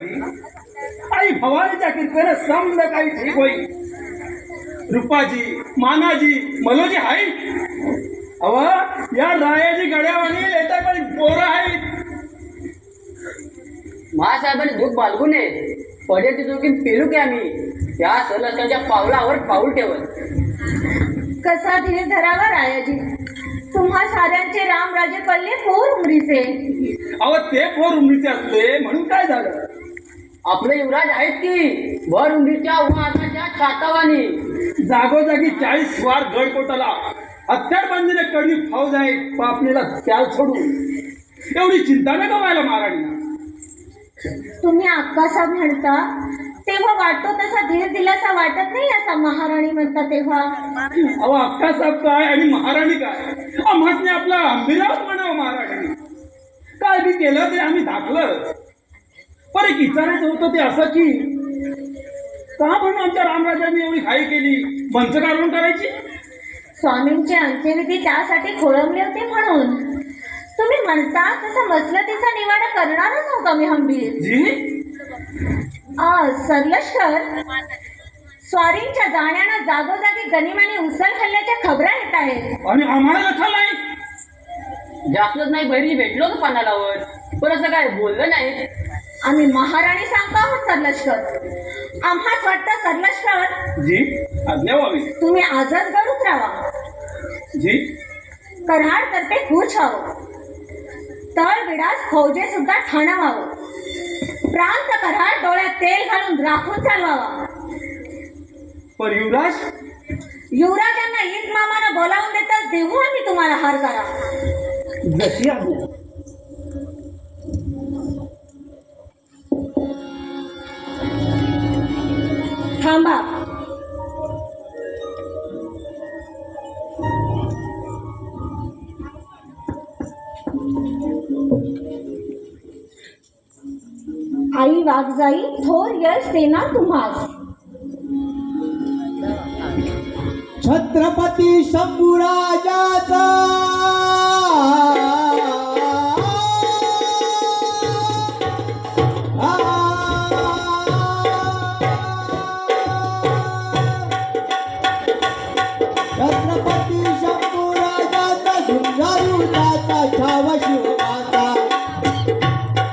आई भवानीच्या कृपेने समज काही ठीक होईल. रूपाजी मानाजी मलोजी हाय अव या रायाची गड्यावानी येता पण पोरं आहेत. महासाहेबांनी दूध बालगू नये पड्याची चुकीन पेलू की आम्ही या सलसच्या पावलावर पाऊल ठेवत. कसा धीर धरावा रायाजी, तुम्हा साऱ्यांचे रामराजे पडले पोर उमरीचे. अव ते पोर उमरीचे असले म्हणून काय झालं. आपले युवराज आहेत की भर उंडीच्या उन्हाच्या छातावानी जागोजागी 40 स्वार गडकोटाला हत्यारबंदीने कडवी फौज आहे. पापणीला त्याल सोडून एवढी चिंता नका व्हायला महाराणीला. तुम्ही अक्कासाहेब म्हणता तेव्हा वाटतो तसा धीर दिलासा वाटत नाही असा महाराणी म्हणता तेव्हा. अहो अक्कासाहेब काय आणि महाराणी काय आम्हासने आपला अंबिराव म्हणावं. महाराणी काय बी केलं ते आम्ही दाखलं. पण एक विचारायचं होतं ते असं की का म्हणून आमच्या रामराजांनी एवढी घाई केली मंच कारवण करायची. स्वामींचे अंत्यविधी त्यासाठी खोळंबले होते म्हणून. तुम्ही म्हणता तसं मसलतीचा निवाडा करणारच नव्हता मी हंबीर. जी सरलष्कर स्वारींच्या जाण्यानं जागोजागी गनिमाने उचल खाल्ल्याच्या खबरा येत आहेत. आणि आम्हाला लखा नाही. जास्तच नाही बहिरी भेटलो का पानालावर पण असं काय बोललं नाही. आम्ही महाराणी सांगतो आहोत सरलष्कर. आम्हाच वाटतं सरलष्कर जी आज्ञा व्हावी. तुम्ही आजच गड उतरावा. जी कराड तर्फे कूच व्हावं. तळ विडास फौजे सुद्धा ठाणावावं. प्रांत कराड डोळ्यात तेल घालून राखून चालवावा. पर युवराज युवराजांना ईद मामानं बोलावून देतात देऊ आम्ही तुम्हाला हार करा. जशी आज्ञा. थांबा. आई वाघजाई थोर यश देणार तुम्हास. छत्रपती शंभूराजाचा छत्रपती शंभूराजाचा झुंजारुताचा छावा शिवमाता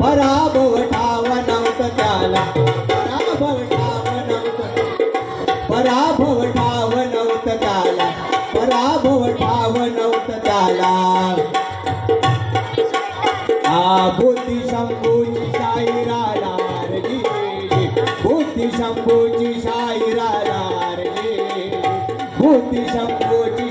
पराभव ठाव नव्हतं त्याला. पराभव ठाव नव्हतं पराभव ठाव नव्हतं त्याला. पराभव ठाव नव्हतं त्याला. बुद्धी शंभूची शाही राहणार रे. बुद्धी शंभूची शाही राहणार रे. बुद्धी शंभूची